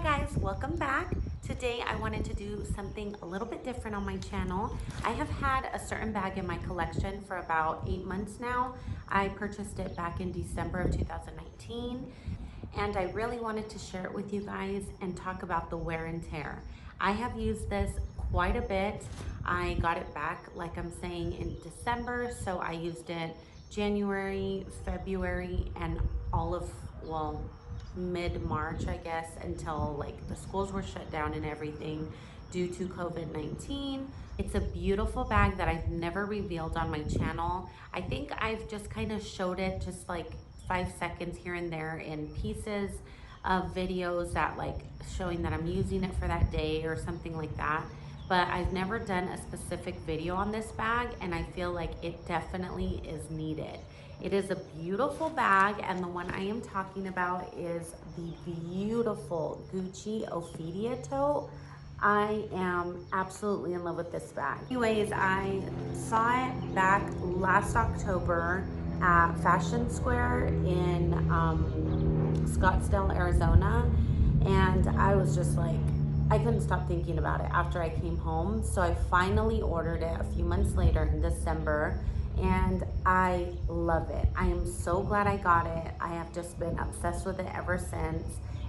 Hi guys, welcome back. Today I wanted to do something a little bit different on my channel. I have had a certain bag in my collection for about 8 months now. I purchased it back in December of 2019 and I really wanted to share it with you guys and talk about the wear and tear. I have used this quite a bit. I got it back, like I'm saying, in December, so I used it January, February, and all of, well, mid-March, I guess, until like the schools were shut down and everything due to COVID-19. It's a beautiful bag that I've never revealed on my channel. I think I've just kind of showed it just like 5 seconds here and there in pieces of videos that like showing that I'm using it for that day or something like that. But I've never done a specific video on this bag and I feel like it definitely is needed. It is a beautiful bag, and the one I am talking about is the beautiful Gucci Ophidia tote. I am absolutely in love with this bag. Anyways, I saw it back last October at Fashion Square in Scottsdale, Arizona, and I was just like, I couldn't stop thinking about it after I came home. So I finally ordered it a few months later in December, and I love it. I am so glad I got it. I have just been obsessed with it ever since.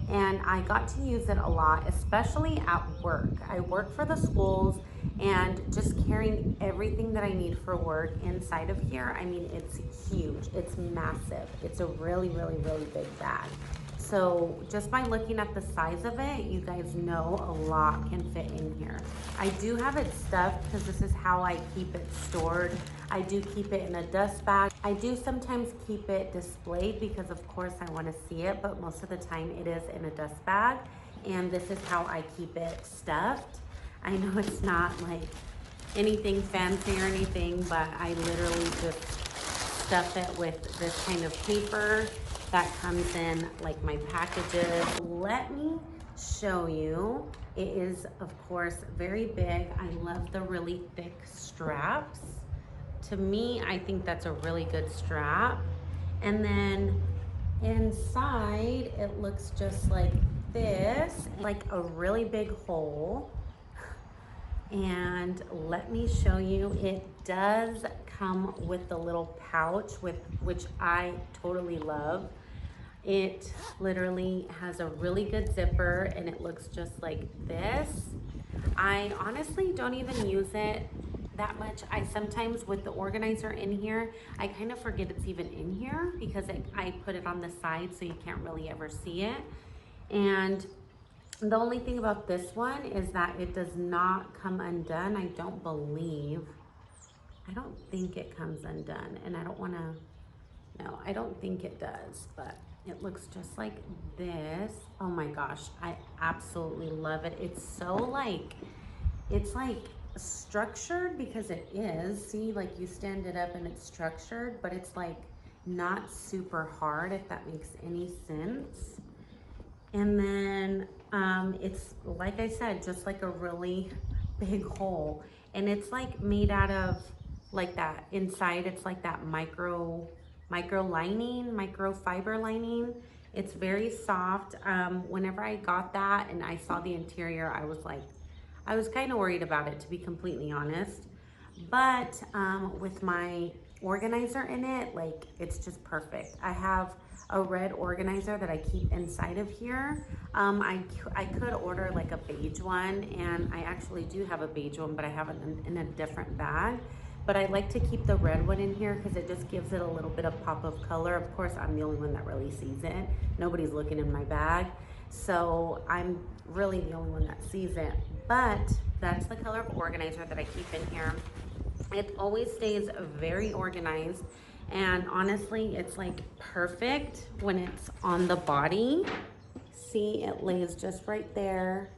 And I got to use it a lot, especially at work. I work for the schools, and just carrying everything that I need for work inside of here, I mean, it's huge, it's massive. It's a really, really, really big bag. So just by looking at the size of it, you guys know a lot can fit in here. I do have it stuffed because this is how I keep it stored. I do keep it in a dust bag. I do sometimes keep it displayed because of course I want to see it, but most of the time it is in a dust bag. And this is how I keep it stuffed. I know it's not like anything fancy or anything, but I literally just stuff it with this kind of paper that comes in like my packages. Let me show you. It is of course very big. I love the really thick straps. To me, I think that's a really good strap. And then inside it looks just like this, like a really big hole. And let me show you, it does come with the little pouch, which I totally love. It literally has a really good zipper and it looks just like this. I honestly don't even use it that much. I sometimes, with the organizer in here, I kind of forget it's even in here because I put it on the side so you can't really ever see it. And the only thing about this one is that it does not come undone. I don't believe. I don't think it comes undone, and I don't want to, no, I don't think it does, but it looks just like this. Oh my gosh, I absolutely love it. It's so like, it's like structured because it is. See, like you stand it up and it's structured, but it's like not super hard, if that makes any sense. And then it's, like I said, just like a really big hole. And it's like made out of like that inside. It's like that micro lining, microfiber lining. It's very soft. Whenever I got that and I saw the interior, I was like, I was kind of worried about it, to be completely honest. But with my organizer in it, like it's just perfect. I have a red organizer that I keep inside of here. I could order like a beige one, and I actually do have a beige one, but I have it in a different bag. But I like to keep the red one in here because it just gives it a little bit of pop of color. Of course, I'm the only one that really sees it. Nobody's looking in my bag. So I'm really the only one that sees it. But that's the color of organizer that I keep in here. It always stays very organized, and honestly it's like perfect when it's on the body. See, it lays just right there.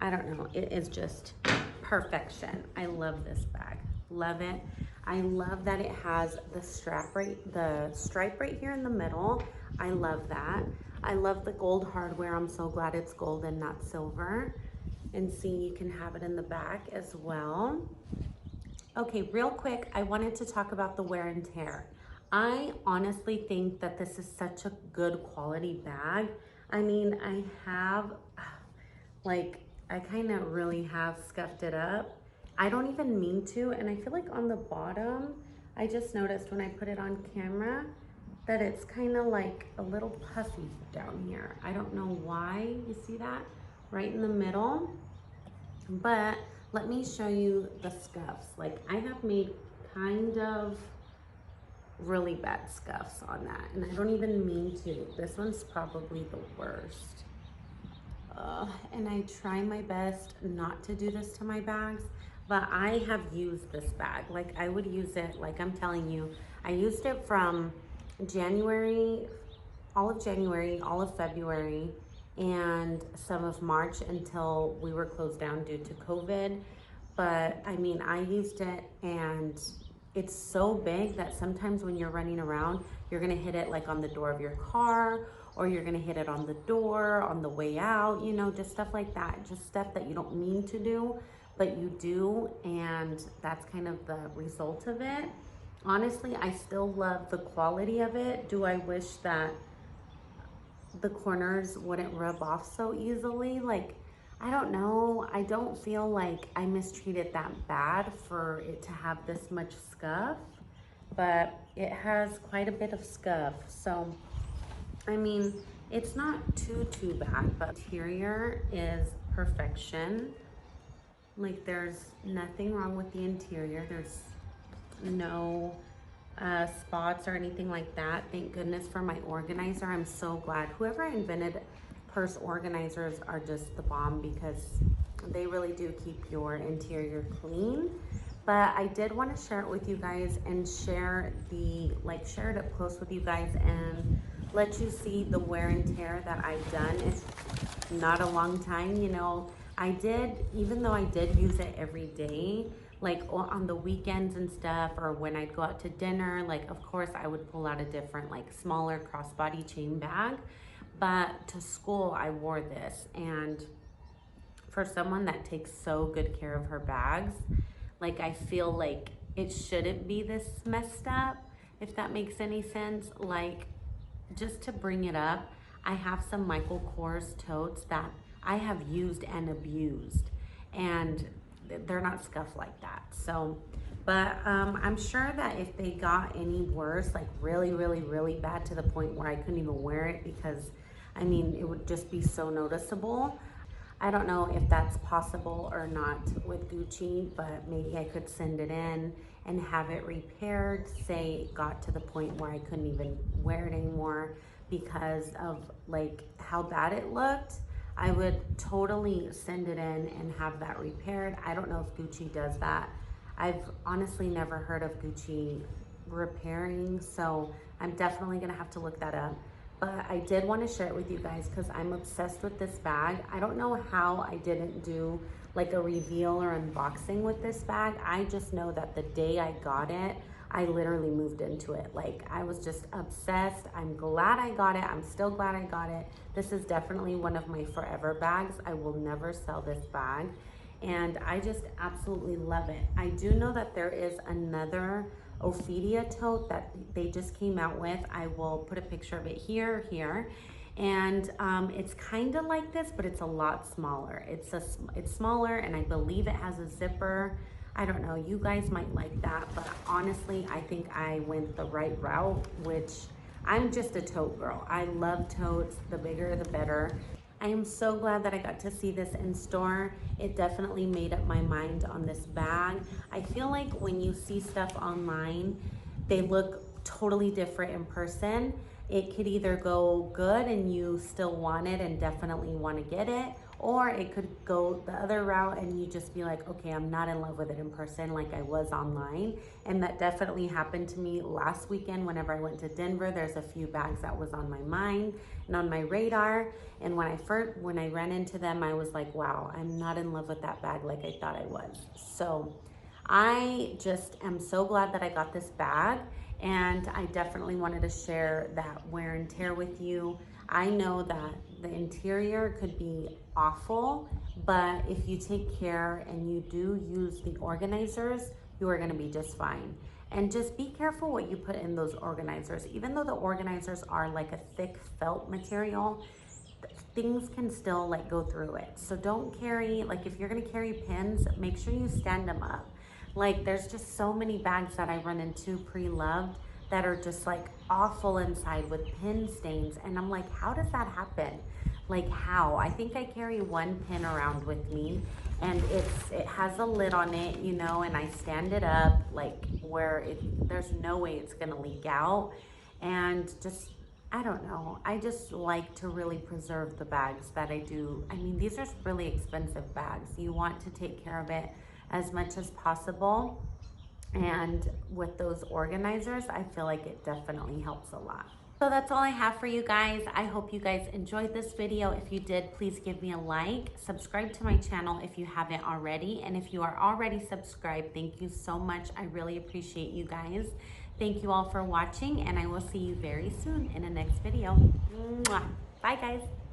I don't know, it is just perfection. I love this bag, love it. I love that it has the stripe right here in the middle. I love that. I love the gold hardware. I'm so glad it's gold and not silver. And see, you can have it in the back as well. Okay, real quick, I wanted to talk about the wear and tear. I honestly think that this is such a good quality bag. I mean, Like, I kind of really have scuffed it up. I don't even mean to, and I feel like on the bottom, I just noticed when I put it on camera that it's kind of like a little puffy down here. I don't know why, you see that? Right in the middle. But let me show you the scuffs. Like, I have made kind of really bad scuffs on that, and I don't even mean to. This one's probably the worst. And I try my best not to do this to my bags, but I have used this bag. Like, I would use it, like I'm telling you, I used it from January, all of January, all of February, and some of March until we were closed down due to COVID. But I mean, I used it, and it's so big that sometimes when you're running around, you're gonna hit it like on the door of your car, or you're gonna hit it on the door on the way out, you know, just stuff like that. Just stuff that you don't mean to do, but you do, and that's kind of the result of it. Honestly, I still love the quality of it. Do I wish that the corners wouldn't rub off so easily? Like, I don't know. I don't feel like I mistreated that bad for it to have this much scuff, but it has quite a bit of scuff. So, I mean, it's not too bad, but interior is perfection. Like, there's nothing wrong with the interior. There's no spots or anything like that. Thank goodness for my organizer. I'm so glad. Whoever invented purse organizers are just the bomb, because they really do keep your interior clean. But I did want to share it with you guys and share it up close with you guys and let you see the wear and tear that I've done. It's not a long time, you know. Even though I did use it every day, like on the weekends and stuff, or when I'd go out to dinner, like of course I would pull out a different, like smaller crossbody chain bag. But to school, I wore this. And for someone that takes so good care of her bags, like I feel like it shouldn't be this messed up, if that makes any sense. Like, just to bring it up, I have some Michael Kors totes that I have used and abused, and they're not scuffed like that. So, but I'm sure that if they got any worse, like really bad to the point where I couldn't even wear it, because I mean, it would just be so noticeable. I don't know if that's possible or not with Gucci, but maybe I could send it in and have it repaired. Say it got to the point where I couldn't even wear it anymore because of like how bad it looked. I would totally send it in and have that repaired. I don't know if Gucci does that. I've honestly never heard of Gucci repairing, so I'm definitely gonna have to look that up. But I did want to share it with you guys because I'm obsessed with this bag. I don't know how I didn't do like a reveal or unboxing with this bag. I just know that the day I got it, I literally moved into it. Like, I was just obsessed. I'm glad I got it. I'm still glad I got it. This is definitely one of my forever bags. I will never sell this bag, and I just absolutely love it. I do know that there is another Ophidia tote that they just came out with. I will put a picture of it here. And it's kind of like this, but it's a lot smaller. It's smaller, and I believe it has a zipper. I don't know, you guys might like that, but honestly, I think I went the right route, which I'm just a tote girl. I love totes, the bigger the better. I am so glad that I got to see this in store. It definitely made up my mind on this bag. I feel like when you see stuff online, they look totally different in person. It could either go good and you still want it and definitely want to get it, or it could go the other route and you just be like, okay, I'm not in love with it in person like I was online. And that definitely happened to me last weekend whenever I went to Denver. There's a few bags that was on my mind and on my radar, and when I ran into them, I was like, wow, I'm not in love with that bag like I thought I was. So I just am so glad that I got this bag, and I definitely wanted to share that wear and tear with you. I know that the interior could be awful, but if you take care and you do use the organizers, you are gonna be just fine. And just be careful what you put in those organizers. Even though the organizers are like a thick felt material, things can still like go through it. So don't carry, like if you're gonna carry pins, make sure you stand them up. Like there's just so many bags that I run into pre-loved that are just like awful inside with pin stains. And I'm like, how does that happen? Like how? I think I carry one pin around with me, and it has a lid on it, you know, and I stand it up like where there's no way it's gonna leak out. And just, I don't know, I just like to really preserve the bags that I do. I mean, these are really expensive bags. You want to take care of it as much as possible. And with those organizers, I feel like it definitely helps a lot. So that's all I have for you guys. I hope you guys enjoyed this video. If you did, please give me a like. Subscribe to my channel if you haven't already. And if you are already subscribed, thank you so much. I really appreciate you guys. Thank you all for watching, and I will see you very soon in the next video. Mwah. Bye, guys.